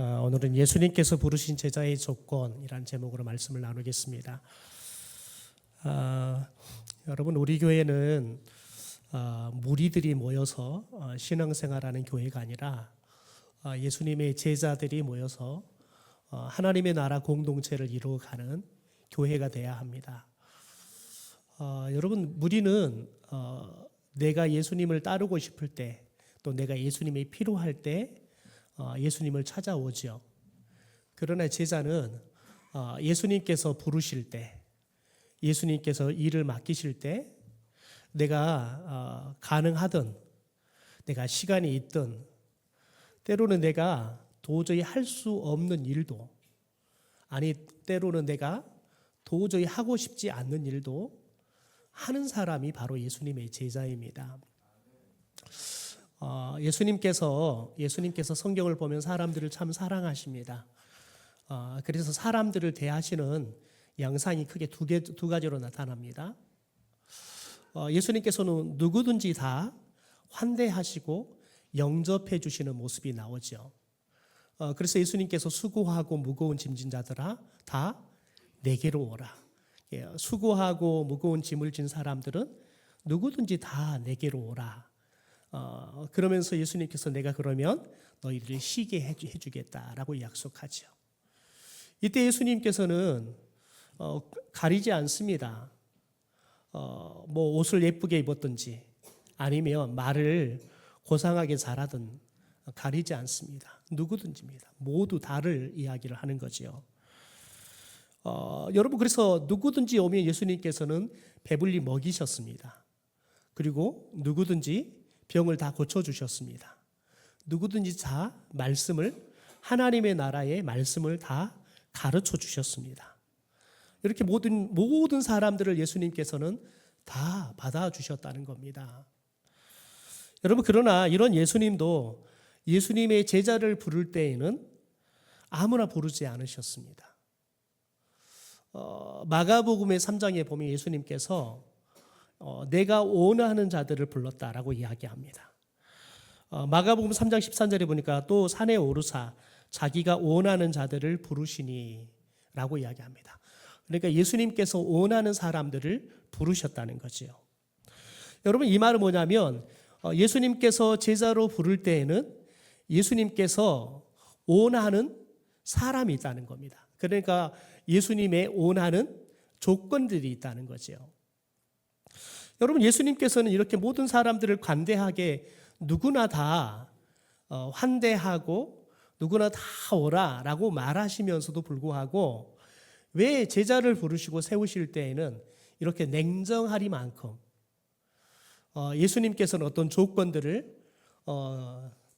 오늘은 예수님께서 부르신 제자의 조건이란 제목으로 말씀을 나누겠습니다. 여러분, 우리 교회는 무리들이 모여서 신앙생활하는 교회가 아니라 예수님의 제자들이 모여서 하나님의 나라 공동체를 이루어가는 교회가 되어야 합니다. 여러분, 무리는 내가 예수님을 따르고 싶을 때, 또 내가 예수님이 필요할 때 예수님을 찾아오죠. 그러나 제자는 예수님께서 부르실 때, 예수님께서 일을 맡기실 때 내가 가능하든, 내가 시간이 있든, 때로는 내가 도저히 할 수 없는 일도, 아니 때로는 내가 도저히 하고 싶지 않는 일도 하는 사람이 바로 예수님의 제자입니다. 예수님께서 성경을 보면 사람들을 참 사랑하십니다. 그래서 사람들을 대하시는 양상이 크게 두 가지로 나타납니다. 예수님께서는 누구든지 다 환대하시고 영접해 주시는 모습이 나오죠. 그래서 예수님께서 수고하고 무거운 짐진 자들아 다 내게로 오라. 수고하고 무거운 짐을 진 사람들은 누구든지 다 내게로 오라. 그러면서 예수님께서 내가 그러면 너희들을 쉬게 해주겠다라고 약속하죠. 이때 예수님께서는 가리지 않습니다. 뭐 옷을 예쁘게 입었든지 아니면 말을 고상하게 잘하든 가리지 않습니다. 누구든지입니다. 모두 다를 이야기를 하는 거지요. 여러분, 그래서 누구든지 오면 예수님께서는 배불리 먹이셨습니다. 그리고 누구든지 병을 다 고쳐주셨습니다. 누구든지 다 하나님의 나라의 말씀을 다 가르쳐 주셨습니다. 이렇게 모든 사람들을 예수님께서는 다 받아주셨다는 겁니다. 여러분, 그러나 이런 예수님도 예수님의 제자를 부를 때에는 아무나 부르지 않으셨습니다. 마가복음의 3장에 보면 예수님께서 내가 원하는 자들을 불렀다라고 이야기합니다. 마가복음 3장 13절에 보니까 또 산에 오르사 자기가 원하는 자들을 부르시니 라고 이야기합니다. 그러니까 예수님께서 원하는 사람들을 부르셨다는 거죠. 여러분, 이 말은 뭐냐면 예수님께서 제자로 부를 때에는 예수님께서 원하는 사람이 있다는 겁니다. 그러니까 예수님의 원하는 조건들이 있다는 거죠. 여러분, 예수님께서는 이렇게 모든 사람들을 관대하게 누구나 다 환대하고 누구나 다 오라라고 말하시면서도 불구하고 왜 제자를 부르시고 세우실 때에는 이렇게 냉정하리만큼 예수님께서는 어떤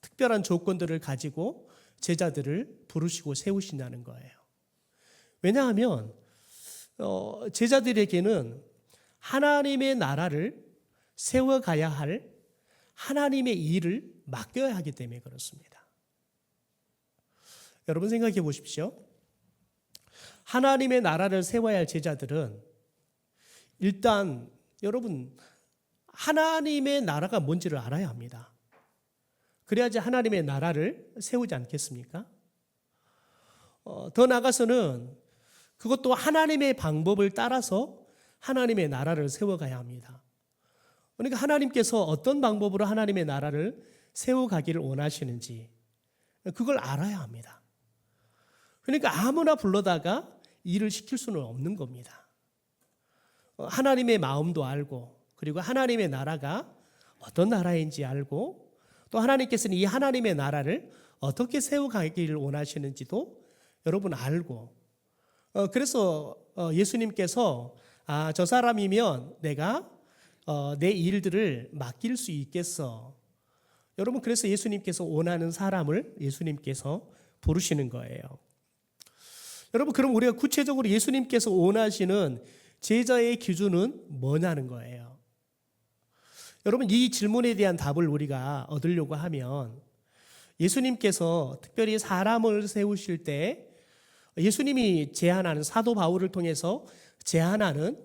특별한 조건들을 가지고 제자들을 부르시고 세우시냐는 거예요. 왜냐하면 제자들에게는 하나님의 나라를 세워가야 할 하나님의 일을 맡겨야 하기 때문에 그렇습니다. 여러분, 생각해 보십시오. 하나님의 나라를 세워야 할 제자들은 일단 여러분, 하나님의 나라가 뭔지를 알아야 합니다. 그래야지 하나님의 나라를 세우지 않겠습니까? 더 나아가서는 그것도 하나님의 방법을 따라서 하나님의 나라를 세워가야 합니다. 그러니까 하나님께서 어떤 방법으로 하나님의 나라를 세워가기를 원하시는지 그걸 알아야 합니다. 그러니까 아무나 불러다가 일을 시킬 수는 없는 겁니다. 하나님의 마음도 알고, 그리고 하나님의 나라가 어떤 나라인지 알고, 또 하나님께서는 이 하나님의 나라를 어떻게 세워가기를 원하시는지도 여러분 알고, 그래서 예수님께서 저 사람이면 내가 내 일들을 맡길 수 있겠어. 여러분, 그래서 예수님께서 원하는 사람을 예수님께서 부르시는 거예요. 여러분, 그럼 우리가 구체적으로 예수님께서 원하시는 제자의 기준은 뭐냐는 거예요. 여러분, 이 질문에 대한 답을 우리가 얻으려고 하면 예수님께서 특별히 사람을 세우실 때 예수님이 제안하는, 사도 바울을 통해서 제안하는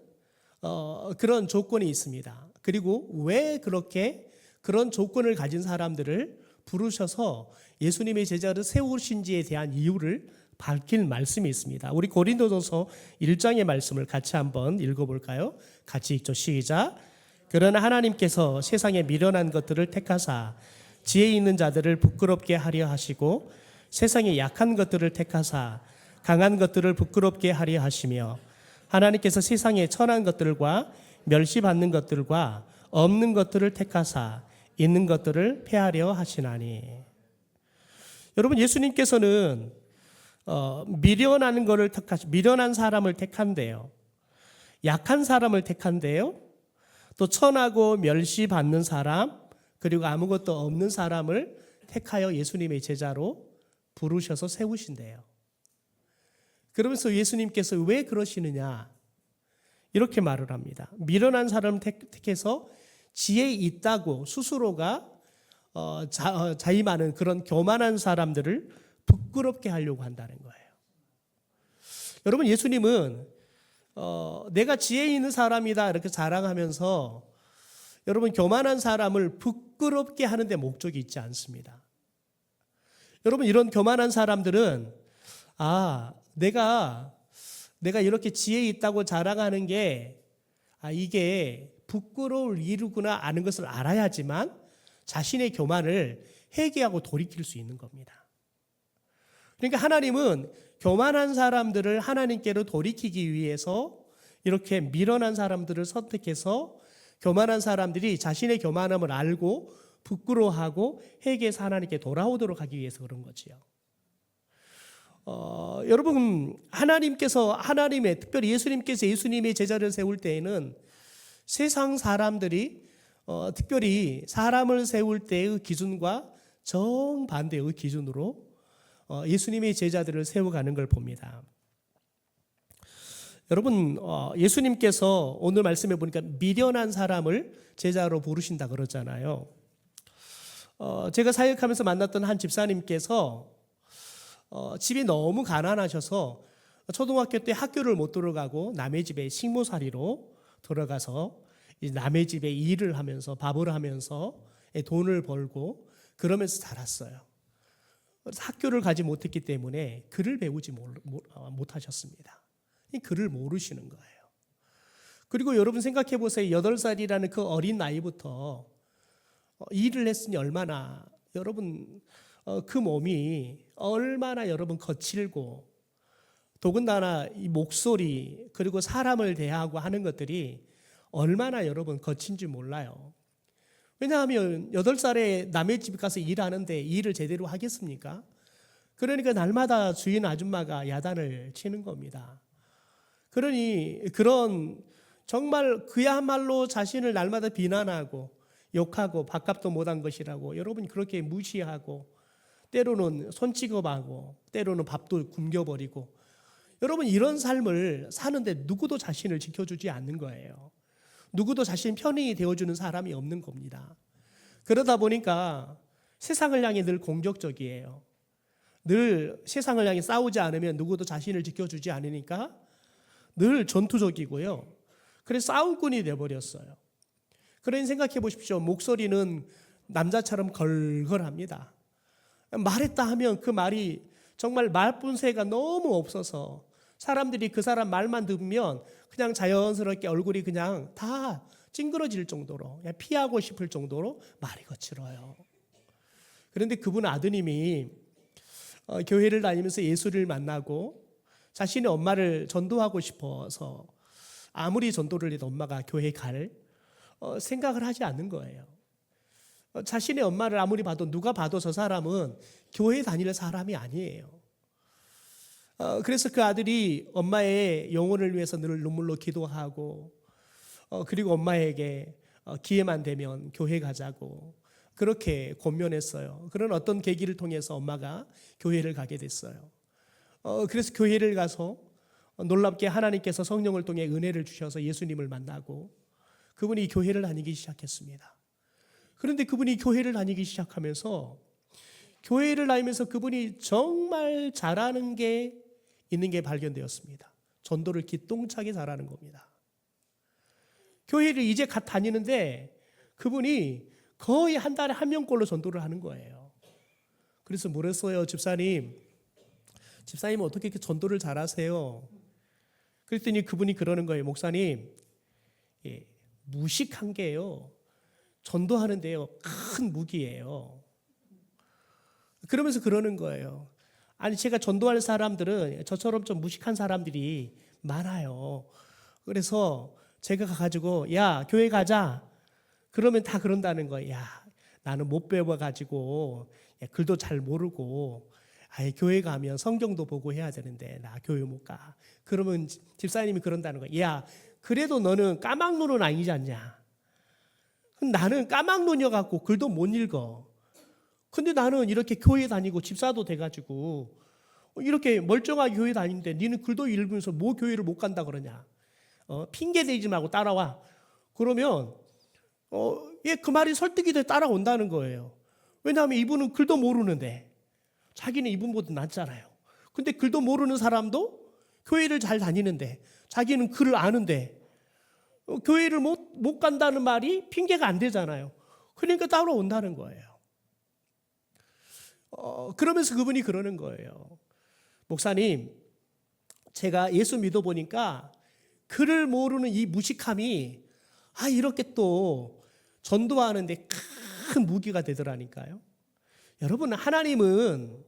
그런 조건이 있습니다. 그리고 왜 그렇게 그런 조건을 가진 사람들을 부르셔서 예수님의 제자를 세우신지에 대한 이유를 밝힐 말씀이 있습니다. 우리 고린도전서 1장의 말씀을 같이 한번 읽어볼까요? 같이 읽죠. 시작. 그러나 하나님께서 세상에 미련한 것들을 택하사 지혜 있는 자들을 부끄럽게 하려 하시고 세상에 약한 것들을 택하사 강한 것들을 부끄럽게 하려 하시며 하나님께서 세상에 천한 것들과 멸시받는 것들과 없는 것들을 택하사 있는 것들을 폐하려 하시나니. 여러분, 예수님께서는 미련한 것을 미련한 사람을 택한대요. 약한 사람을 택한대요. 또 천하고 멸시받는 사람, 그리고 아무것도 없는 사람을 택하여 예수님의 제자로 부르셔서 세우신대요. 그러면서 예수님께서 왜 그러시느냐? 이렇게 말을 합니다. 미련한 사람을 택해서 지혜 있다고 스스로가 자임하는 그런 교만한 사람들을 부끄럽게 하려고 한다는 거예요. 여러분, 예수님은 내가 지혜 있는 사람이다 이렇게 자랑하면서 여러분, 교만한 사람을 부끄럽게 하는 데 목적이 있지 않습니다. 여러분, 이런 교만한 사람들은 내가 이렇게 지혜 있다고 자랑하는 게 이게 부끄러울 일이구나 아는 것을 알아야지만 자신의 교만을 회개하고 돌이킬 수 있는 겁니다. 그러니까 하나님은 교만한 사람들을 하나님께로 돌이키기 위해서 이렇게 미련한 사람들을 선택해서 교만한 사람들이 자신의 교만함을 알고 부끄러워하고 회개해서 하나님께 돌아오도록 하기 위해서 그런 거지요. 여러분, 특별히 예수님께서 예수님의 제자를 세울 때에는 세상 사람들이 특별히 사람을 세울 때의 기준과 정반대의 기준으로 예수님의 제자들을 세워가는 걸 봅니다. 여러분, 예수님께서 오늘 말씀해 보니까 미련한 사람을 제자로 부르신다 그러잖아요. 제가 사역하면서 만났던 한 집사님께서 집이 너무 가난하셔서 초등학교 때 학교를 못 들어가고 남의 집에 식모살이로 들어가서 남의 집에 일을 하면서 밥을 하면서 돈을 벌고 그러면서 자랐어요. 학교를 가지 못했기 때문에 글을 배우지 못하셨습니다. 글을 모르시는 거예요. 그리고 여러분 생각해 보세요. 8살이라는 그 어린 나이부터 일을 했으니 얼마나 여러분 그 몸이 얼마나 여러분 거칠고 더군다나 이 목소리 그리고 사람을 대하고 하는 것들이 얼마나 여러분 거친지 몰라요. 왜냐하면 8살에 남의 집 가서 일하는데 일을 제대로 하겠습니까? 그러니까 날마다 주인 아줌마가 야단을 치는 겁니다. 그러니 그런 정말 그야말로 자신을 날마다 비난하고 욕하고 밥값도 못한 것이라고 여러분 그렇게 무시하고 때로는 손찌검하고 때로는 밥도 굶겨버리고 여러분 이런 삶을 사는데 누구도 자신을 지켜주지 않는 거예요. 누구도 자신 편이 되어주는 사람이 없는 겁니다. 그러다 보니까 세상을 향해 늘 공격적이에요. 늘 세상을 향해 싸우지 않으면 누구도 자신을 지켜주지 않으니까 늘 전투적이고요. 그래서 싸움꾼이 되어버렸어요. 그러니 생각해 보십시오. 목소리는 남자처럼 걸걸합니다. 말했다 하면 그 말이 정말 말뿐새가 너무 없어서 사람들이 그 사람 말만 들으면 그냥 자연스럽게 얼굴이 그냥 다 찡그러질 정도로 그냥 피하고 싶을 정도로 말이 거칠어요. 그런데 그분 아드님이 교회를 다니면서 예수를 만나고 자신의 엄마를 전도하고 싶어서 아무리 전도를 해도 엄마가 교회 갈 생각을 하지 않는 거예요. 자신의 엄마를 아무리 봐도 누가 봐도 저 사람은 교회 다닐 사람이 아니에요. 그래서 그 아들이 엄마의 영혼을 위해서 늘 눈물로 기도하고 그리고 엄마에게 기회만 되면 교회 가자고 그렇게 권면했어요. 그런 어떤 계기를 통해서 엄마가 교회를 가게 됐어요. 그래서 교회를 가서 놀랍게 하나님께서 성령을 통해 은혜를 주셔서 예수님을 만나고 그분이 교회를 다니기 시작했습니다. 그런데 그분이 교회를 다니기 시작하면서 교회를 다니면서 그분이 정말 잘하는 게 있는 게 발견되었습니다. 전도를 기똥차게 잘하는 겁니다. 교회를 이제 갓 다니는데 그분이 거의 한 달에 한 명꼴로 전도를 하는 거예요. 그래서 뭐랬어요? 집사님 어떻게 이렇게 전도를 잘하세요? 그랬더니 그분이 그러는 거예요. 목사님, 예, 무식한 게요, 전도하는데요 큰 무기예요. 그러면서 그러는 거예요. 아니, 제가 전도할 사람들은 저처럼 좀 무식한 사람들이 많아요. 그래서 제가 가가지고 야, 교회 가자 그러면 다 그런다는 거예요. 야, 나는 못 배워가지고 글도 잘 모르고, 아예 교회 가면 성경도 보고 해야 되는데 나 교회 못 가. 그러면 집사님이 그런다는 거예요. 야, 그래도 너는 까막눈은 아니지 않냐. 나는 까막눈이어갖고 글도 못 읽어. 근데 나는 이렇게 교회 다니고 집사도 돼가지고 이렇게 멀쩡하게 교회 다니는데 니는 글도 읽으면서 뭐 교회를 못 간다 그러냐. 핑계 대지 말고 따라와. 그러면 그 말이 설득이 돼 따라온다는 거예요. 왜냐하면 이분은 글도 모르는데 자기는 이분보다 낫잖아요. 근데 글도 모르는 사람도 교회를 잘 다니는데 자기는 글을 아는데 교회를 못 간다는 말이 핑계가 안 되잖아요. 그러니까 따라온다는 거예요. 그러면서 그분이 그러는 거예요. 목사님, 제가 예수 믿어보니까 글을 모르는 이 무식함이 이렇게 또 전도하는데 큰 무기가 되더라니까요. 여러분, 하나님은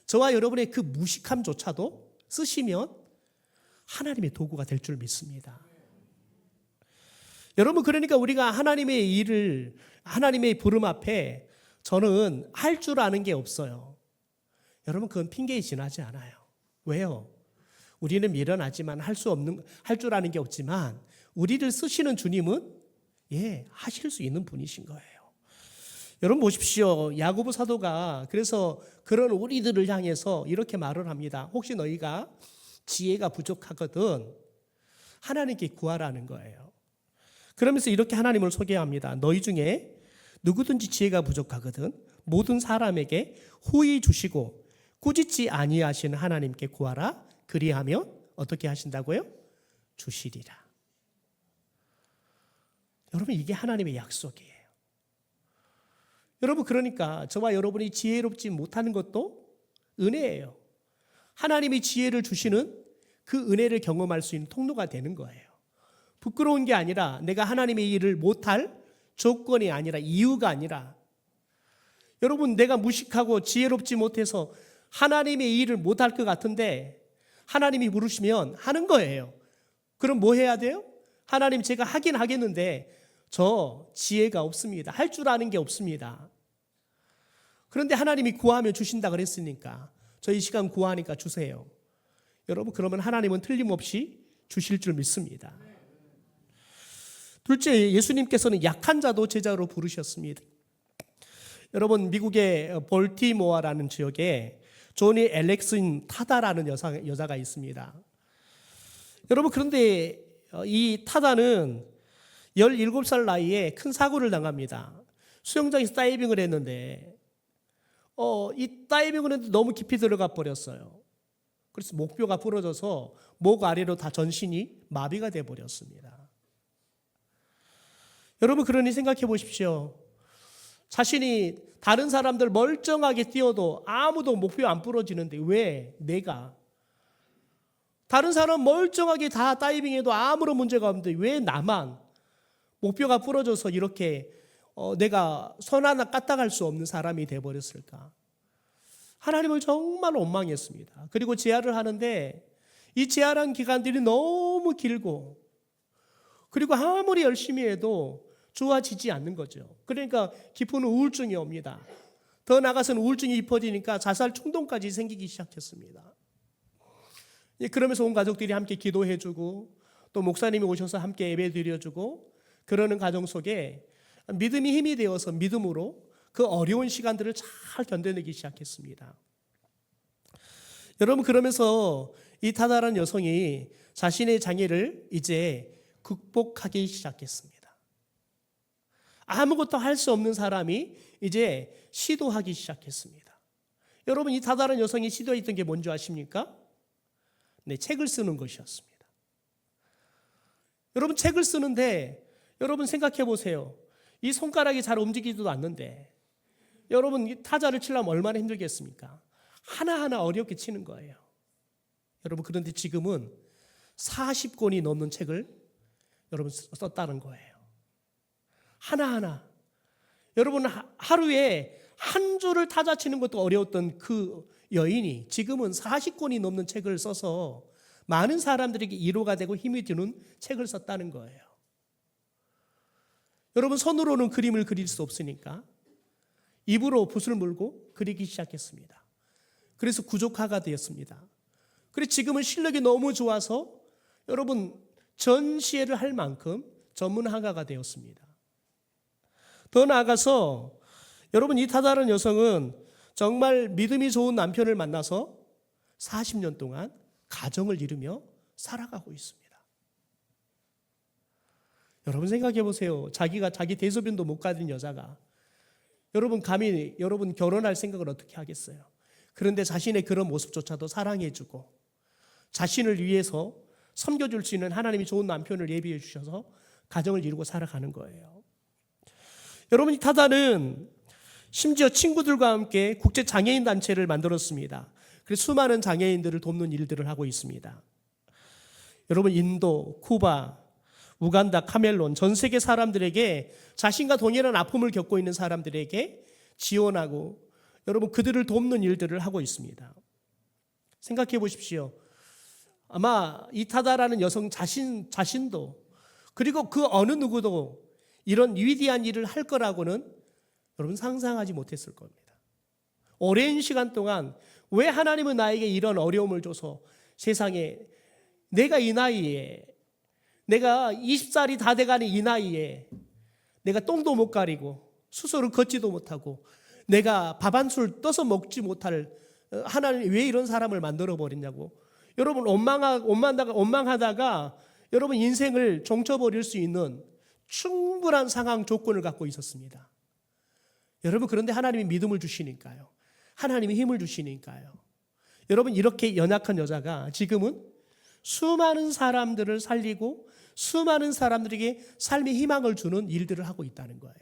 저와 여러분의 그 무식함조차도 쓰시면 하나님의 도구가 될 줄 믿습니다. 여러분, 그러니까 우리가 하나님의 일을, 하나님의 부름 앞에 저는 할 줄 아는 게 없어요. 여러분, 그건 핑계에 지나지 않아요. 왜요? 우리는 미련하지만 할 줄 아는 게 없지만 우리를 쓰시는 주님은 하실 수 있는 분이신 거예요. 여러분 보십시오. 야고보 사도가 그래서 그런 우리들을 향해서 이렇게 말을 합니다. 혹시 너희가 지혜가 부족하거든 하나님께 구하라는 거예요. 그러면서 이렇게 하나님을 소개합니다. 너희 중에 누구든지 지혜가 부족하거든 모든 사람에게 후히 주시고 꾸짖지 아니하시는 하나님께 구하라. 그리하면 어떻게 하신다고요? 주시리라. 여러분, 이게 하나님의 약속이에요. 여러분, 그러니까 저와 여러분이 지혜롭지 못하는 것도 은혜예요. 하나님이 지혜를 주시는 그 은혜를 경험할 수 있는 통로가 되는 거예요. 부끄러운 게 아니라 내가 하나님의 일을 못할 조건이 아니라 이유가 아니라, 여러분, 내가 무식하고 지혜롭지 못해서 하나님의 일을 못할 것 같은데 하나님이 부르시면 하는 거예요. 그럼 뭐 해야 돼요? 하나님, 제가 하긴 하겠는데 저 지혜가 없습니다. 할 줄 아는 게 없습니다. 그런데 하나님이 구하면 주신다 그랬으니까 저희 시간 구하니까 주세요. 여러분, 그러면 하나님은 틀림없이 주실 줄 믿습니다. 둘째, 예수님께서는 약한 자도 제자로 부르셨습니다. 여러분, 미국의 볼티모어라는 지역에 조니 엘렉슨 타다라는 여자가 있습니다. 여러분, 그런데 이 타다는 17살 나이에 큰 사고를 당합니다. 수영장에서 다이빙을 했는데 이 다이빙을 했는데 너무 깊이 들어가 버렸어요. 그래서 목뼈가 부러져서 목 아래로 다 전신이 마비가 돼 버렸습니다. 여러분, 그러니 생각해 보십시오. 자신이 다른 사람들 멀쩡하게 뛰어도 아무도 목표 안 부러지는데 왜 내가, 다른 사람 멀쩡하게 다 다이빙해도 아무런 문제가 없는데 왜 나만 목표가 부러져서 이렇게 내가 손 하나 까딱할 수 없는 사람이 되어버렸을까? 하나님을 정말 원망했습니다. 그리고 재활을 하는데 이 재활한 기간들이 너무 길고, 그리고 아무리 열심히 해도 좋아지지 않는 거죠. 그러니까 깊은 우울증이 옵니다. 더 나아가서는 우울증이 깊어지니까 자살 충동까지 생기기 시작했습니다. 그러면서 온 가족들이 함께 기도해주고 또 목사님이 오셔서 함께 예배 드려주고 그러는 과정 속에 믿음이 힘이 되어서 믿음으로 그 어려운 시간들을 잘 견뎌내기 시작했습니다. 여러분, 그러면서 이 타다라는 여성이 자신의 장애를 이제 극복하기 시작했습니다. 아무것도 할 수 없는 사람이 이제 시도하기 시작했습니다. 여러분, 이 타다라는 여성이 시도했던 게 뭔지 아십니까? 네, 책을 쓰는 것이었습니다. 여러분, 책을 쓰는데 여러분 생각해 보세요. 이 손가락이 잘 움직이지도 않는데 여러분 이 타자를 치려면 얼마나 힘들겠습니까? 하나하나 어렵게 치는 거예요. 여러분 그런데 지금은 40권이 넘는 책을 여러분 썼다는 거예요. 하나하나. 여러분 하루에 한 줄을 타자 치는 것도 어려웠던 그 여인이 지금은 40권이 넘는 책을 써서 많은 사람들에게 위로가 되고 힘이 되는 책을 썼다는 거예요. 여러분 손으로는 그림을 그릴 수 없으니까 입으로 붓을 물고 그리기 시작했습니다. 그래서 구조화가 되었습니다. 그래서 지금은 실력이 너무 좋아서 여러분 전시회를 할 만큼 전문화가가 되었습니다. 더 나아가서 여러분 이 타다라는 여성은 정말 믿음이 좋은 남편을 만나서 40년 동안 가정을 이루며 살아가고 있습니다. 여러분 생각해 보세요. 자기가 자기 대소변도 못 가진 여자가 여러분 감히 여러분 결혼할 생각을 어떻게 하겠어요? 그런데 자신의 그런 모습조차도 사랑해주고 자신을 위해서 섬겨줄 수 있는 하나님이 좋은 남편을 예비해 주셔서 가정을 이루고 살아가는 거예요. 여러분 이 타다는 심지어 친구들과 함께 국제 장애인 단체를 만들었습니다. 그래서 수많은 장애인들을 돕는 일들을 하고 있습니다. 여러분 인도, 쿠바, 우간다, 카멜론 전 세계 사람들에게 자신과 동일한 아픔을 겪고 있는 사람들에게 지원하고 여러분 그들을 돕는 일들을 하고 있습니다. 생각해 보십시오. 아마 이 타다라는 여성 자신도 그리고 그 어느 누구도 이런 위대한 일을 할 거라고는 여러분 상상하지 못했을 겁니다. 오랜 시간 동안 왜 하나님은 나에게 이런 어려움을 줘서 세상에 내가 이 나이에 내가 20살이 다 돼가는 이 나이에 내가 똥도 못 가리고 수소를 걷지도 못하고 내가 밥 한 술 떠서 먹지 못할 하나님이 왜 이런 사람을 만들어 버렸냐고 여러분 원망하다가 여러분 인생을 종쳐버릴 수 있는 충분한 상황 조건을 갖고 있었습니다. 여러분 그런데 하나님이 믿음을 주시니까요. 하나님이 힘을 주시니까요. 여러분 이렇게 연약한 여자가 지금은 수많은 사람들을 살리고 수많은 사람들에게 삶의 희망을 주는 일들을 하고 있다는 거예요.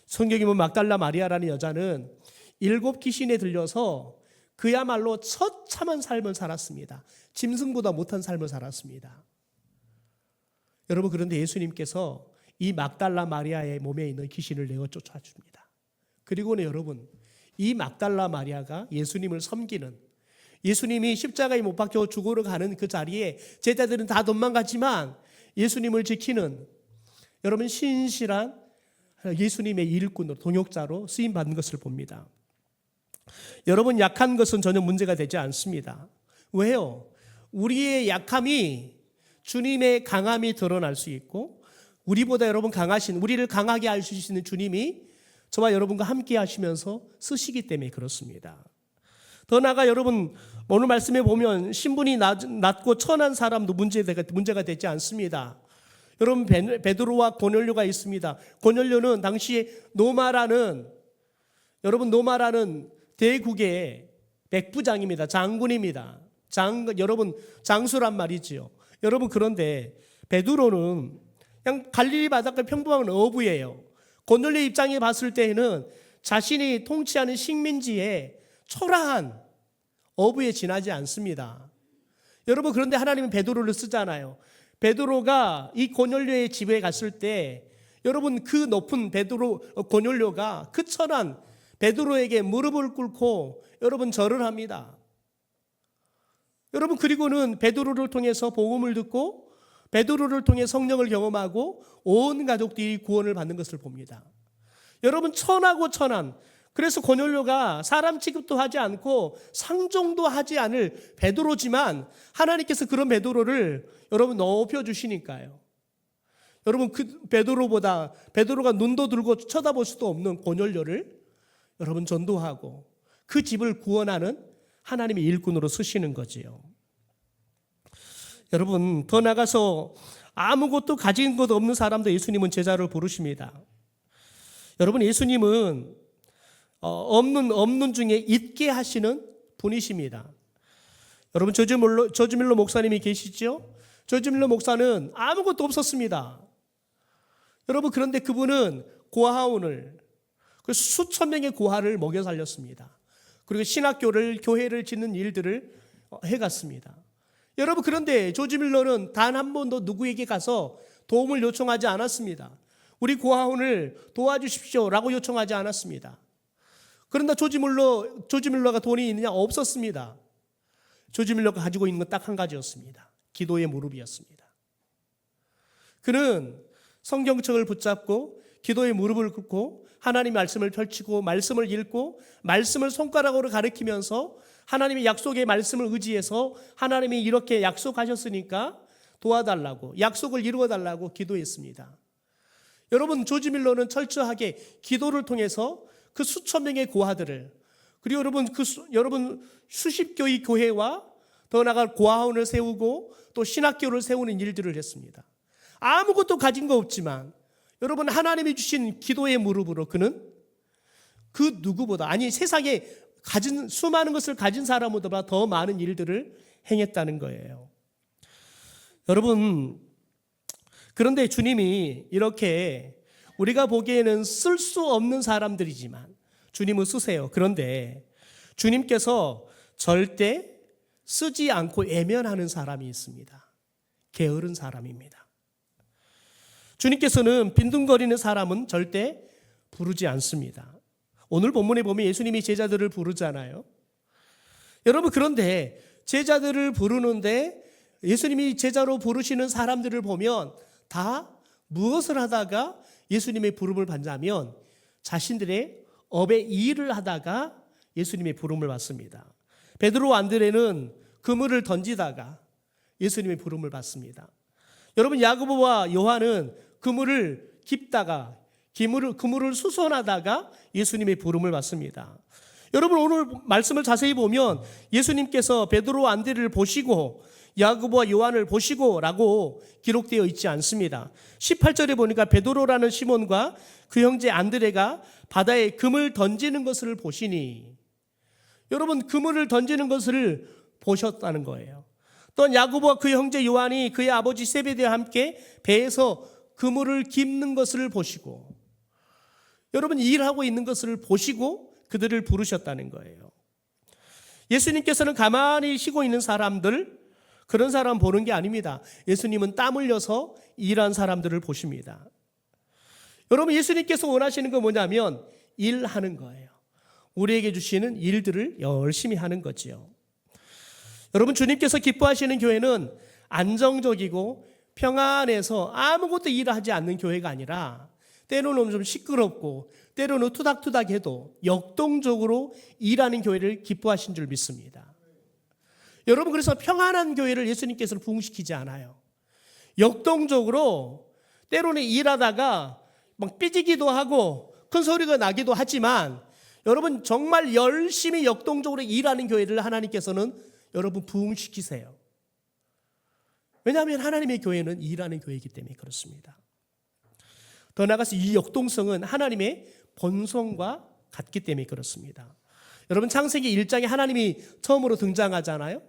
성경에 보면 막달라 마리아라는 여자는 7 귀신에 들려서 그야말로 처참한 삶을 살았습니다. 짐승보다 못한 삶을 살았습니다. 여러분 그런데 예수님께서 이 막달라 마리아의 몸에 있는 귀신을 내어 쫓아줍니다. 그리고는 여러분 이 막달라 마리아가 예수님을 섬기는 예수님이 십자가에 못 박혀 죽으러 가는 그 자리에 제자들은 다 도망갔지만 예수님을 지키는 여러분 신실한 예수님의 일꾼으로 동역자로 쓰임받는 것을 봅니다. 여러분 약한 것은 전혀 문제가 되지 않습니다. 왜요? 우리의 약함이 주님의 강함이 드러날 수 있고 우리보다 여러분 강하신 우리를 강하게 할 수 있는 주님이 저와 여러분과 함께 하시면서 쓰시기 때문에 그렇습니다. 더 나아가 여러분 오늘 말씀에 보면 신분이 낮고 천한 사람도 문제가 되지 않습니다. 여러분 베드로와 고넬료가 있습니다. 고넬료는 당시에 노마라는 대국의 백부장입니다. 장군입니다. 여러분 장수란 말이지요. 여러분 그런데 베드로는 그냥 갈릴리 바닷가 평범한 어부예요. 고넬료 입장에 봤을 때에는 자신이 통치하는 식민지에 초라한 어부에 지나지 않습니다. 여러분 그런데 하나님은 베드로를 쓰잖아요. 베드로가 이 고넬료의 집에 갔을 때 여러분 그 높은 고넬료가 그 천한 베드로에게 무릎을 꿇고 여러분 절을 합니다. 여러분 그리고는 베드로를 통해서 복음을 듣고 베드로를 통해 성령을 경험하고 온 가족들이 구원을 받는 것을 봅니다. 여러분 천하고 천한 그래서 고넬료가 사람 취급도 하지 않고 상종도 하지 않을 베드로지만 하나님께서 그런 베드로를 여러분 높여주시니까요. 여러분 그 베드로가 눈도 들고 쳐다볼 수도 없는 고넬료를 여러분 전도하고 그 집을 구원하는 하나님의 일꾼으로 쓰시는 거지요. 여러분 더 나가서 아무것도 가진 것 없는 사람도 예수님은 제자를 부르십니다. 여러분 예수님은 없는 중에 있게 하시는 분이십니다. 여러분 조지밀러 목사님이 계시죠? 조지밀러 목사는 아무것도 없었습니다. 여러분 그런데 그분은 고아원을 그 수천 명의 고아를 먹여 살렸습니다. 그리고 신학교를, 교회를 짓는 일들을 해갔습니다. 여러분, 그런데 조지 밀러는 단 한 번도 누구에게 가서 도움을 요청하지 않았습니다. 우리 고아원을 도와주십시오라고 요청하지 않았습니다. 그런데 조지 밀러가 돈이 있느냐? 없었습니다. 조지 밀러가 가지고 있는 건 딱 한 가지였습니다. 기도의 무릎이었습니다. 그는 성경책을 붙잡고 기도의 무릎을 꿇고 하나님의 말씀을 펼치고 말씀을 읽고 말씀을 손가락으로 가리키면서 하나님의 약속의 말씀을 의지해서 하나님이 이렇게 약속하셨으니까 도와달라고, 약속을 이루어달라고 기도했습니다. 여러분, 조지 밀러는 철저하게 기도를 통해서 그 수천 명의 고아들을, 그리고 여러분 수십 교의 교회와 더 나아가 고아원을 세우고 또 신학교를 세우는 일들을 했습니다. 아무것도 가진 거 없지만 여러분, 하나님이 주신 기도의 무릎으로 그는 그 누구보다, 아니 세상에 가진 수많은 것을 가진 사람보다 더 많은 일들을 행했다는 거예요. 여러분, 그런데 주님이 이렇게 우리가 보기에는 쓸 수 없는 사람들이지만 주님은 쓰세요. 그런데 주님께서 절대 쓰지 않고 외면하는 사람이 있습니다. 게으른 사람입니다. 주님께서는 빈둥거리는 사람은 절대 부르지 않습니다. 오늘 본문에 보면 예수님이 제자들을 부르잖아요. 여러분, 그런데 제자들을 부르는데 예수님이 제자로 부르시는 사람들을 보면 다 무엇을 하다가 예수님의 부름을 받냐면 자신들의 업의 일을 하다가 예수님의 부름을 받습니다. 베드로와 안드레는 그물을 던지다가 예수님의 부름을 받습니다. 여러분, 야고보와 요한은 그물을 깁다가 그물을 수선하다가 예수님의 부름을 받습니다. 여러분, 오늘 말씀을 자세히 보면 예수님께서 베드로와 안드레를 보시고 야고보와 요한을 보시고 라고 기록되어 있지 않습니다. 18절에 보니까 베드로라는 시몬과 그 형제 안드레가 바다에 금을 던지는 것을 보시니, 여러분, 그물을 던지는 것을 보셨다는 거예요. 또한 야고보와 그 형제 요한이 그의 아버지 세베대와 함께 배에서 그물을 깁는 것을 보시고, 여러분, 일하고 있는 것을 보시고 그들을 부르셨다는 거예요. 예수님께서는 가만히 쉬고 있는 사람들, 그런 사람 보는 게 아닙니다. 예수님은 땀 흘려서 일한 사람들을 보십니다. 여러분, 예수님께서 원하시는 건 뭐냐면 일하는 거예요. 우리에게 주시는 일들을 열심히 하는 거지요. 여러분, 주님께서 기뻐하시는 교회는 안정적이고 평안해서 아무것도 일하지 않는 교회가 아니라 때로는 좀 시끄럽고 때로는 투닥투닥해도 역동적으로 일하는 교회를 기뻐하신 줄 믿습니다. 여러분, 그래서 평안한 교회를 예수님께서는 부흥시키지 않아요. 역동적으로 때로는 일하다가 막 삐지기도 하고 큰 소리가 나기도 하지만 여러분, 정말 열심히 역동적으로 일하는 교회를 하나님께서는 여러분 부흥시키세요. 왜냐하면 하나님의 교회는 일하는 교회이기 때문에 그렇습니다. 더 나아가서 이 역동성은 하나님의 본성과 같기 때문에 그렇습니다. 여러분, 창세기 1장에 하나님이 처음으로 등장하잖아요.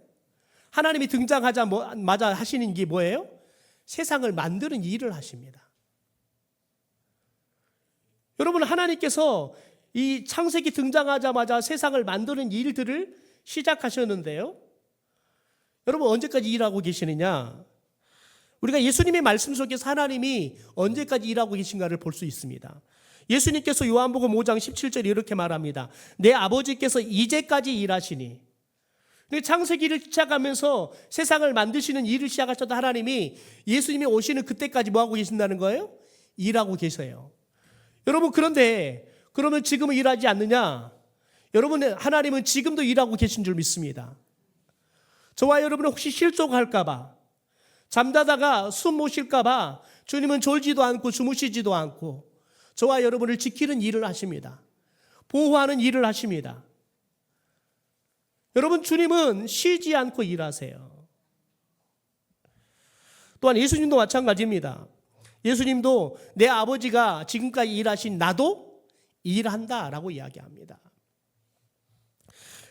하나님이 등장하자마자 하시는 게 뭐예요? 세상을 만드는 일을 하십니다. 여러분, 하나님께서 이 창세기 등장하자마자 세상을 만드는 일들을 시작하셨는데요. 여러분, 언제까지 일하고 계시느냐? 우리가 예수님의 말씀 속에서 하나님이 언제까지 일하고 계신가를 볼 수 있습니다. 예수님께서 요한복음 5장 17절에 이렇게 말합니다. 내 아버지께서 이제까지 일하시니. 창세기를 시작하면서 세상을 만드시는 일을 시작하셨던 하나님이 예수님이 오시는 그때까지 뭐 하고 계신다는 거예요? 일하고 계세요. 여러분, 그런데 그러면 지금은 일하지 않느냐? 여러분, 하나님은 지금도 일하고 계신 줄 믿습니다. 저와 여러분은 혹시 실족할까 봐, 잠자다가 숨 못 쉴까 봐 주님은 졸지도 않고 주무시지도 않고 저와 여러분을 지키는 일을 하십니다. 보호하는 일을 하십니다. 여러분, 주님은 쉬지 않고 일하세요. 또한 예수님도 마찬가지입니다. 예수님도 내 아버지가 지금까지 일하신 나도 일한다라고 이야기합니다.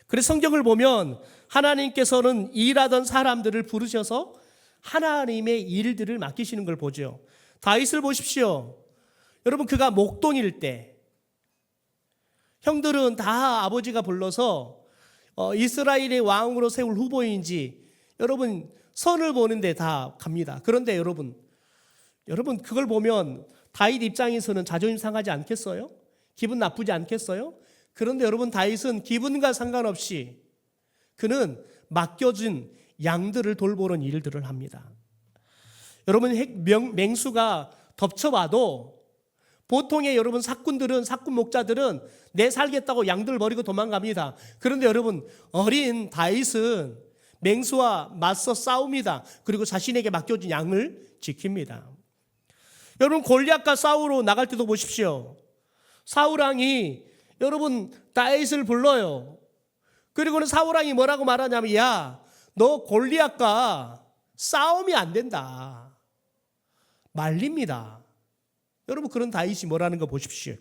그래서 성경을 보면 하나님께서는 일하던 사람들을 부르셔서 하나님의 일들을 맡기시는 걸 보죠. 다윗을 보십시오. 여러분, 그가 목동일 때 형들은 다 아버지가 불러서 이스라엘의 왕으로 세울 후보인지 여러분 선을 보는데 다 갑니다. 그런데 여러분 그걸 보면 다윗 입장에서는 자존심 상하지 않겠어요? 기분 나쁘지 않겠어요? 그런데 여러분 다윗은 기분과 상관없이 그는 맡겨진 양들을 돌보는 일들을 합니다. 여러분 맹수가 덮쳐봐도 보통의 여러분 사꾼 목자들은 내 살겠다고 양들을 버리고 도망갑니다. 그런데 여러분 어린 다윗은 맹수와 맞서 싸웁니다. 그리고 자신에게 맡겨진 양을 지킵니다. 여러분 골리앗과 싸우러 나갈 때도 보십시오. 사울왕이 여러분 다윗을 불러요. 그리고는 사울왕이 뭐라고 말하냐면 야, 너 골리앗과 싸움이 안 된다. 말립니다. 여러분 그런 다윗이 뭐라는 거 보십시오.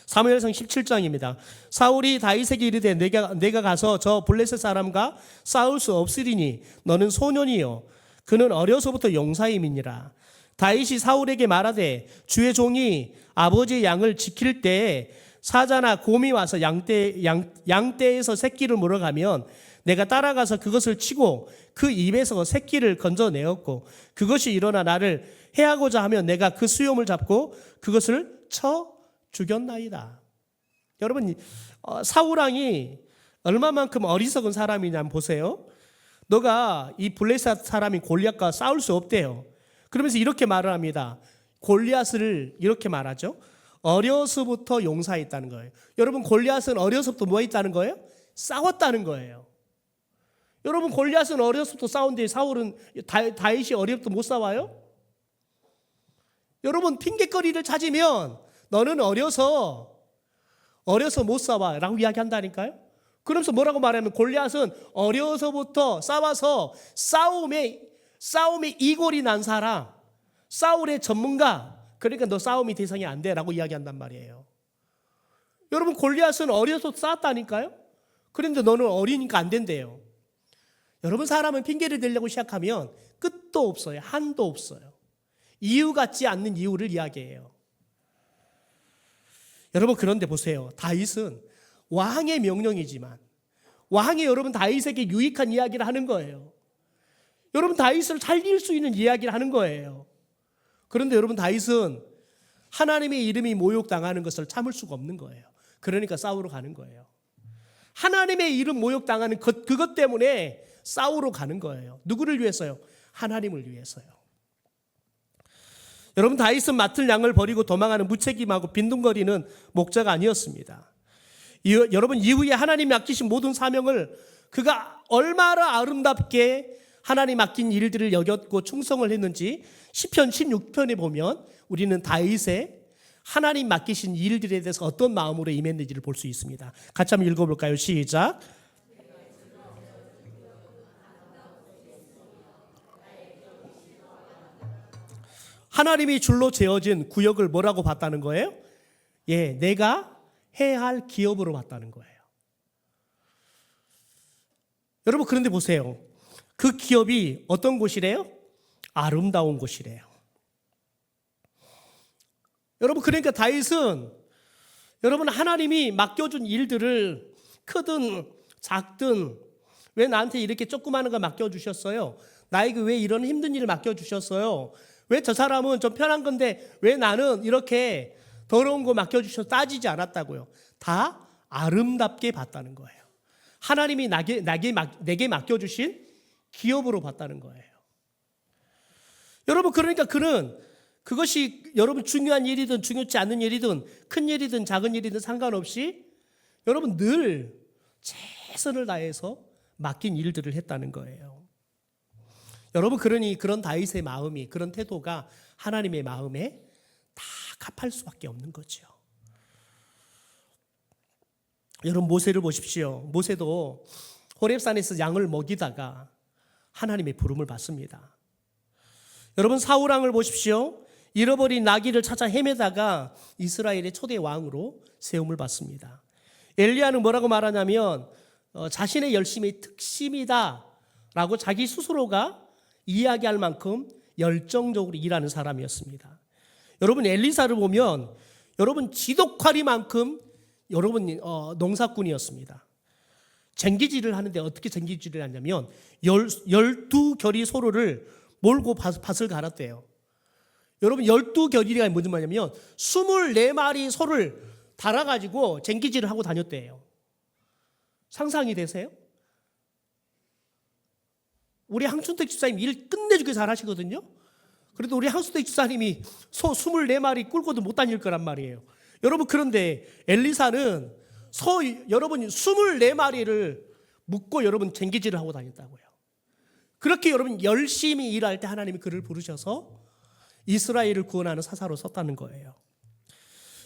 사무엘상 17장입니다. 사울이 다윗에게 이르되 내가 가서 저 블레셋 사람과 싸울 수 없으리니 너는 소년이요 그는 어려서부터 용사임이니라. 다윗이 사울에게 말하되 주의 종이 아버지의 양을 지킬 때에 사자나 곰이 와서 양떼에서 새끼를 물어가면 내가 따라가서 그것을 치고 그 입에서 새끼를 건져내었고 그것이 일어나 나를 해하고자 하면 내가 그 수염을 잡고 그것을 쳐 죽였나이다. 여러분 사울왕이 얼마만큼 어리석은 사람이냐면 보세요. 너가 이 블레셋 사람이 골리앗과 싸울 수 없대요. 그러면서 이렇게 말을 합니다. 골리앗을 이렇게 말하죠. 어려서부터 용사했다는 거예요. 여러분 골리앗은 어려서부터 뭐 했다는 거예요? 싸웠다는 거예요. 여러분 골리앗은 어려서부터 싸운데 사울은 다윗이 어려서부터 못 싸워요? 여러분 핑계거리를 찾으면 너는 어려서 못 싸워 라고 이야기한다니까요. 그러면서 뭐라고 말하면 골리앗은 어려서부터 싸워서 싸움에 이골이 난 사람, 싸움의 전문가, 그러니까 너 싸움이 대상이 안 돼 라고 이야기한단 말이에요. 여러분 골리앗은 어려서 싸웠다니까요. 그런데 너는 어리니까 안 된대요. 여러분 사람은 핑계를 대려고 시작하면 끝도 없어요. 한도 없어요. 이유 같지 않는 이유를 이야기해요. 여러분 그런데 보세요. 다윗은 왕의 명령이지만 왕이 여러분 다윗에게 유익한 이야기를 하는 거예요. 여러분 다윗을 살릴 수 있는 이야기를 하는 거예요. 그런데 여러분 다윗은 하나님의 이름이 모욕당하는 것을 참을 수가 없는 거예요. 그러니까 싸우러 가는 거예요. 하나님의 이름 모욕당하는 그것 때문에 싸우러 가는 거예요. 누구를 위해서요? 하나님을 위해서요. 여러분 다윗은 맡을 양을 버리고 도망하는 무책임하고 빈둥거리는 목자가 아니었습니다. 여러분 이후에 하나님이 맡기신 모든 사명을 그가 얼마나 아름답게 하나님 맡긴 일들을 여겼고 충성을 했는지 시편 16편에 보면 우리는 다윗의 하나님 맡기신 일들에 대해서 어떤 마음으로 임했는지를 볼 수 있습니다. 같이 한번 읽어볼까요? 시작. 하나님이 줄로 재어진 구역을 뭐라고 봤다는 거예요? 예, 내가 해야 할 기업으로 봤다는 거예요. 여러분 그런데 보세요. 그 기업이 어떤 곳이래요? 아름다운 곳이래요. 여러분 그러니까 다윗은 여러분 하나님이 맡겨준 일들을 크든 작든 왜 나한테 이렇게 조그마한 거 맡겨주셨어요? 나에게 왜 이런 힘든 일을 맡겨주셨어요? 왜 저 사람은 좀 편한 건데 왜 나는 이렇게 더러운 거 맡겨주셔서 따지지 않았다고요? 다 아름답게 봤다는 거예요. 하나님이 내게 맡겨주신 기업으로 봤다는 거예요. 여러분 그러니까 그는 그것이 여러분 중요한 일이든 중요치 않은 일이든 큰 일이든 작은 일이든 상관없이 여러분 늘 최선을 다해서 맡긴 일들을 했다는 거예요. 여러분 그러니 그런 다윗의 마음이 그런 태도가 하나님의 마음에 다 갚할 수밖에 없는 거죠. 여러분 모세를 보십시오. 모세도 호렙산에서 양을 먹이다가 하나님의 부름을 받습니다. 여러분 사울왕을 보십시오. 잃어버린 나귀를 찾아 헤매다가 이스라엘의 초대 왕으로 세움을 받습니다. 엘리야는 뭐라고 말하냐면 자신의 열심이 특심이다 라고 자기 스스로가 이야기할 만큼 열정적으로 일하는 사람이었습니다. 여러분 엘리사를 보면 여러분 지독하리만큼 여러분 농사꾼이었습니다. 쟁기질을 하는데 어떻게 쟁기질을 하냐면 12결이 소로를 몰고 밭을 갈았대요. 여러분 12결이가 무슨 말이냐면 24마리 소를 달아가지고 쟁기질을 하고 다녔대요. 상상이 되세요? 우리 항순택 집사님 일 끝내주게 잘하시거든요. 그래도 우리 항순택 집사님이 소 24마리 끌고도 못 다닐 거란 말이에요. 여러분 그런데 엘리사는 여러분 24마리를 묶고 여러분 쟁기질을 하고 다녔다고요. 그렇게 여러분 열심히 일할 때 하나님이 그를 부르셔서 이스라엘을 구원하는 사사로 썼다는 거예요.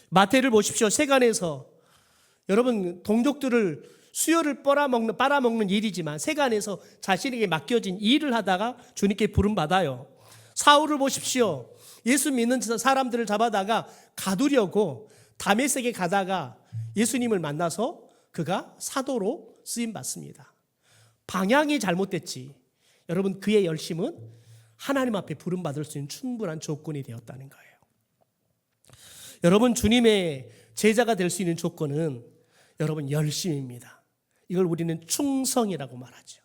마태를 보십시오. 세간에서 여러분 동족들을 수요를 빨아먹는 일이지만 세간에서 자신에게 맡겨진 일을 하다가 주님께 부름받아요. 사울을 보십시오. 예수 믿는 사람들을 잡아다가 가두려고 다메섹에 가다가 예수님을 만나서 그가 사도로 쓰임받습니다. 방향이 잘못됐지. 여러분 그의 열심은 하나님 앞에 부름받을 수 있는 충분한 조건이 되었다는 거예요. 여러분 주님의 제자가 될 수 있는 조건은 여러분 열심입니다. 이걸 우리는 충성이라고 말하죠.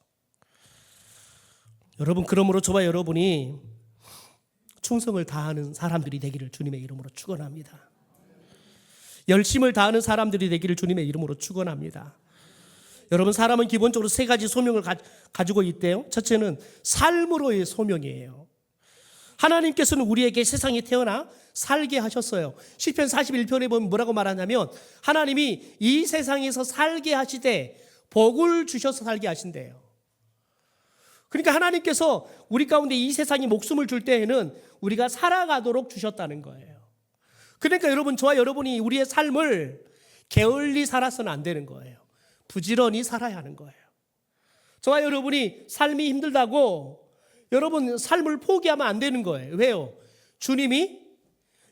여러분 그러므로 저와 여러분이 충성을 다하는 사람들이 되기를 주님의 이름으로 축원합니다. 열심을 다하는 사람들이 되기를 주님의 이름으로 축원합니다. 여러분 사람은 기본적으로 세 가지 소명을 가지고 있대요. 첫째는 삶으로의 소명이에요. 하나님께서는 우리에게 세상에 태어나 살게 하셨어요. 시편 41편에 보면 뭐라고 말하냐면 하나님이 이 세상에서 살게 하시되 복을 주셔서 살게 하신대요. 그러니까 하나님께서 우리 가운데 이 세상에 목숨을 줄 때에는 우리가 살아가도록 주셨다는 거예요. 그러니까 여러분 저와 여러분이 우리의 삶을 게을리 살아서는 안 되는 거예요. 부지런히 살아야 하는 거예요. 저와 여러분이 삶이 힘들다고 여러분 삶을 포기하면 안 되는 거예요. 왜요? 주님이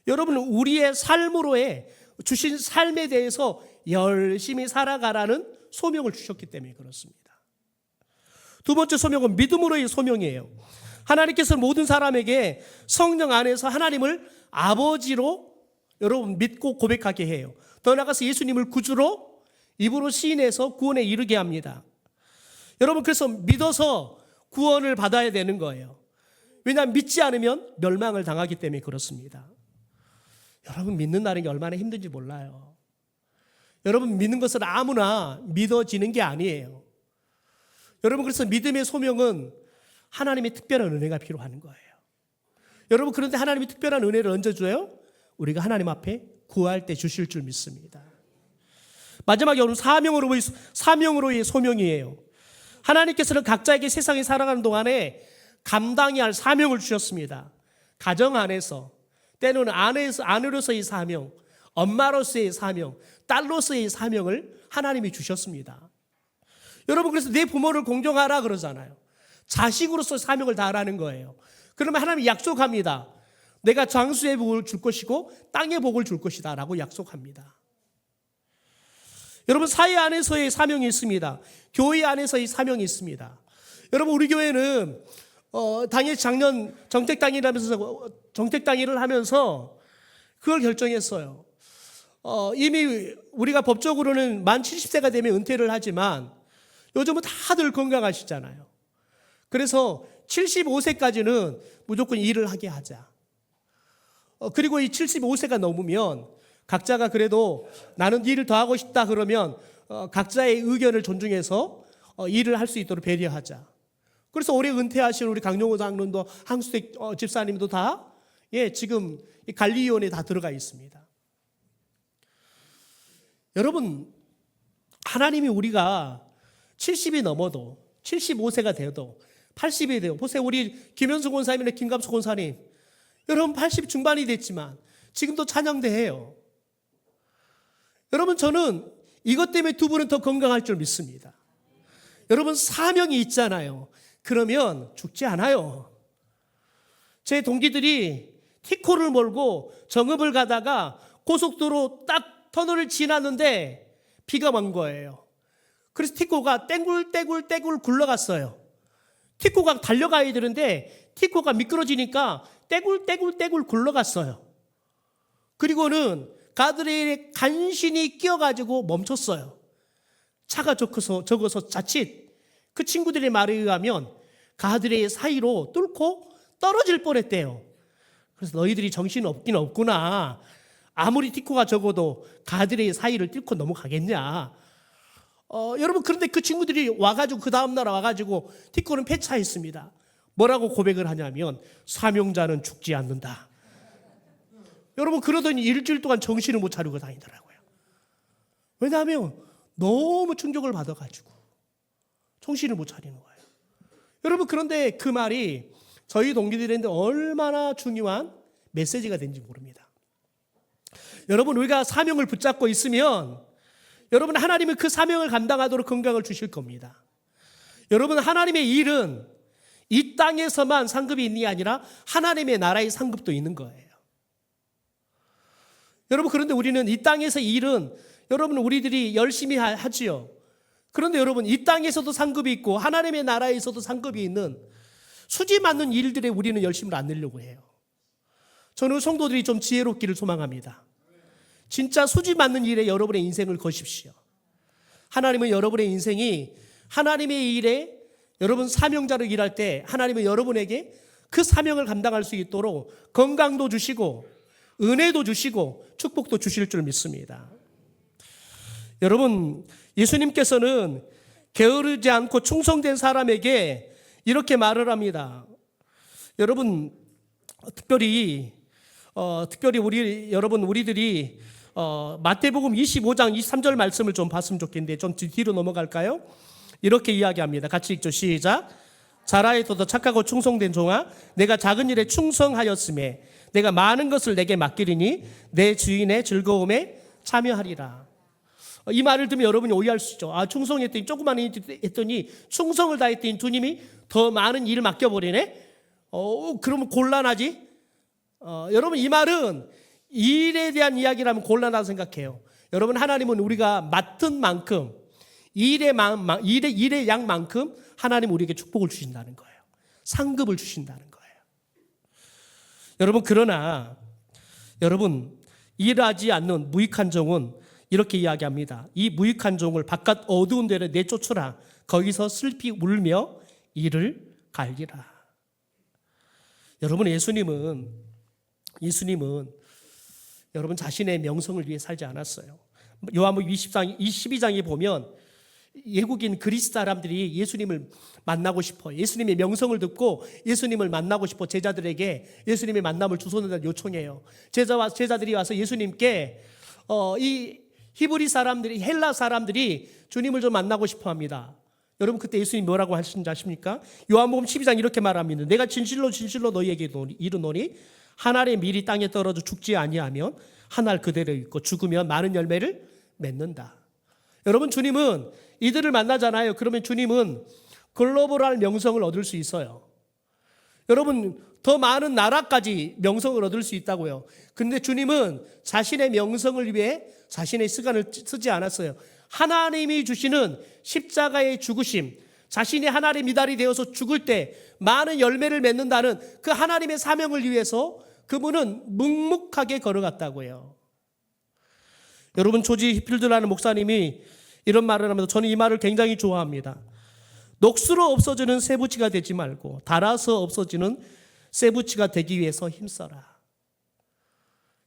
여러분 우리의 삶으로의 주신 삶에 대해서 열심히 살아가라는 소명을 주셨기 때문에 그렇습니다. 두 번째 소명은 믿음으로의 소명이에요. 하나님께서 모든 사람에게 성령 안에서 하나님을 아버지로 여러분 믿고 고백하게 해요. 더 나아가서 예수님을 구주로 입으로 시인해서 구원에 이르게 합니다. 여러분 그래서 믿어서 구원을 받아야 되는 거예요. 왜냐하면 믿지 않으면 멸망을 당하기 때문에 그렇습니다. 여러분 믿는다는 게 얼마나 힘든지 몰라요. 여러분 믿는 것은 아무나 믿어지는 게 아니에요. 여러분 그래서 믿음의 소명은 하나님의 특별한 은혜가 필요한 거예요. 여러분 그런데 하나님이 특별한 은혜를 언제 줘요? 우리가 하나님 앞에 구할 때 주실 줄 믿습니다. 마지막에 여러분 사명으로의 소명이에요. 하나님께서는 각자에게 세상에 살아가는 동안에 감당해야 할 사명을 주셨습니다. 가정 안에서 때로는 아내로서의 사명, 엄마로서의 사명, 딸로서의 사명을 하나님이 주셨습니다. 여러분 그래서 내 부모를 공경하라 그러잖아요. 자식으로서 사명을 다하라는 거예요. 그러면 하나님이 약속합니다. 내가 장수의 복을 줄 것이고 땅의 복을 줄 것이다 라고 약속합니다. 여러분 사회 안에서의 사명이 있습니다. 교회 안에서의 사명이 있습니다. 여러분 우리 교회는 당일 작년 정택당일을 하면서 그걸 결정했어요. 이미 우리가 법적으로는 만 70세가 되면 은퇴를 하지만 요즘은 다들 건강하시잖아요. 그래서 75세까지는 무조건 일을 하게 하자. 그리고 이 75세가 넘으면 각자가 그래도 나는 일을 더 하고 싶다 그러면 각자의 의견을 존중해서 일을 할 수 있도록 배려하자. 그래서 올해 은퇴하신 우리 강용호 장로님도 항수택 집사님도 다 지금 관리위원회에 다 들어가 있습니다. 여러분 하나님이 우리가 70이 넘어도 75세가 되어도 80이 되어 보세요. 우리 김현수 권사님이나 김갑수 권사님 여러분 80 중반이 됐지만 지금도 찬양대 해요. 여러분 저는 이것 때문에 두 분은 더 건강할 줄 믿습니다. 여러분 사명이 있잖아요. 그러면 죽지 않아요. 제 동기들이 티코를 몰고 정읍을 가다가 고속도로 딱 터널을 지났는데 비가 온 거예요. 그래서 티코가 떼굴 굴러갔어요. 티코가 달려가야 되는데 티코가 미끄러지니까 떼굴 굴러갔어요. 그리고는 가드레일에 간신히 끼어가지고 멈췄어요. 차가 적어서 자칫 그 친구들의 말에 의하면 가드레일 사이로 뚫고 떨어질 뻔했대요. 그래서 너희들이 정신 없긴 없구나. 아무리 티코가 적어도 가드레일 사이를 뚫고 넘어가겠냐. 여러분, 그런데 그 친구들이 와가지고 그 다음날 와가지고 티코는 폐차했습니다. 뭐라고 고백을 하냐면 사명자는 죽지 않는다. 여러분, 그러더니 일주일 동안 정신을 못 차리고 다니더라고요. 왜냐하면 너무 충격을 받아가지고 정신을 못 차리는 거예요. 여러분, 그런데 그 말이 저희 동기들한테 얼마나 중요한 메시지가 된지 모릅니다. 여러분, 우리가 사명을 붙잡고 있으면 여러분, 하나님은 그 사명을 감당하도록 건강을 주실 겁니다. 여러분, 하나님의 일은 이 땅에서만 상급이 있는 게 아니라 하나님의 나라의 상급도 있는 거예요. 여러분, 그런데 우리는 이 땅에서 일은 여러분 우리들이 열심히 하지요. 그런데 여러분, 이 땅에서도 상급이 있고 하나님의 나라에서도 상급이 있는 수지 맞는 일들에 우리는 열심을 안 내려고 해요. 저는 성도들이 좀 지혜롭기를 소망합니다. 진짜 수지 맞는 일에 여러분의 인생을 거십시오. 하나님은 여러분의 인생이 하나님의 일에 여러분 사명자로 일할 때 하나님은 여러분에게 그 사명을 감당할 수 있도록 건강도 주시고 은혜도 주시고 축복도 주실 줄 믿습니다. 여러분, 예수님께서는 게으르지 않고 충성된 사람에게 이렇게 말을 합니다. 여러분, 특별히 우리들이 마태복음 25장 23절 말씀을 좀 봤으면 좋겠는데 좀 뒤로 넘어갈까요? 이렇게 이야기합니다. 같이 읽죠. 시작. 자라에서도 착하고 충성된 종아, 내가 작은 일에 충성하였음에 내가 많은 것을 내게 맡기리니 내 주인의 즐거움에 참여하리라. 이 말을 들으면 여러분이 오해할 수 있죠. 충성했더니 조그만 일 했더니 충성을 다했더니 주님이 더 많은 일을 맡겨버리네. 그러면 곤란하지. 여러분, 이 말은 일에 대한 이야기라면 곤란하다고 생각해요. 여러분, 하나님은 우리가 맡은 만큼 일의 양만큼 하나님 우리에게 축복을 주신다는 거예요. 상급을 주신다는 거예요. 여러분, 그러나 여러분, 일하지 않는 무익한 종은 이렇게 이야기합니다. 이 무익한 종을 바깥 어두운 데로 내쫓으라. 거기서 슬피 울며 이를 갈리라. 여러분, 예수님은 여러분 자신의 명성을 위해 살지 않았어요. 요한복음 22장에 보면 외국인 그리스 사람들이 예수님을 만나고 싶어, 예수님의 명성을 듣고 예수님을 만나고 싶어 제자들에게 예수님의 만남을 주소내다 요청해요. 제자들이 와서 예수님께 이 히브리 사람들이, 헬라 사람들이 주님을 좀 만나고 싶어 합니다. 여러분, 그때 예수님이 뭐라고 하시는지 아십니까? 요한복음 12장 이렇게 말합니다. 내가 진실로 너희에게 이르노니 한 알의 밀이 땅에 떨어져 죽지 아니하면 한 알 그대로 있고 죽으면 많은 열매를 맺는다. 여러분, 주님은 이들을 만나잖아요. 그러면 주님은 글로벌한 명성을 얻을 수 있어요. 여러분, 더 많은 나라까지 명성을 얻을 수 있다고요. 그런데 주님은 자신의 명성을 위해 자신의 시간을 쓰지 않았어요. 하나님이 주시는 십자가의 죽으심, 자신이 하나님의 미달이 되어서 죽을 때 많은 열매를 맺는다는 그 하나님의 사명을 위해서 그분은 묵묵하게 걸어갔다고요. 여러분, 조지 히필드라는 목사님이 이런 말을 하면서 저는 이 말을 굉장히 좋아합니다. 녹수로 없어지는 쇠붙이가 되지 말고 닳아서 없어지는 쇠붙이가 되기 위해서 힘써라.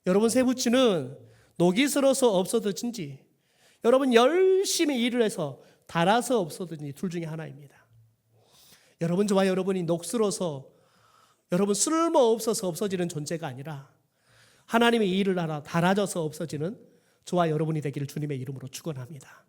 여러분, 쇠붙이는 녹이 슬어서 없어졌든지 여러분 열심히 일을 해서 닳아서 없어졌든지 둘 중에 하나입니다. 여러분, 저와 여러분이 녹슬어서 여러분 쓸모없어서 없어지는 존재가 아니라 하나님의 일을 하라 닳아져서 없어지는 저와 여러분이 되기를 주님의 이름으로 축원합니다.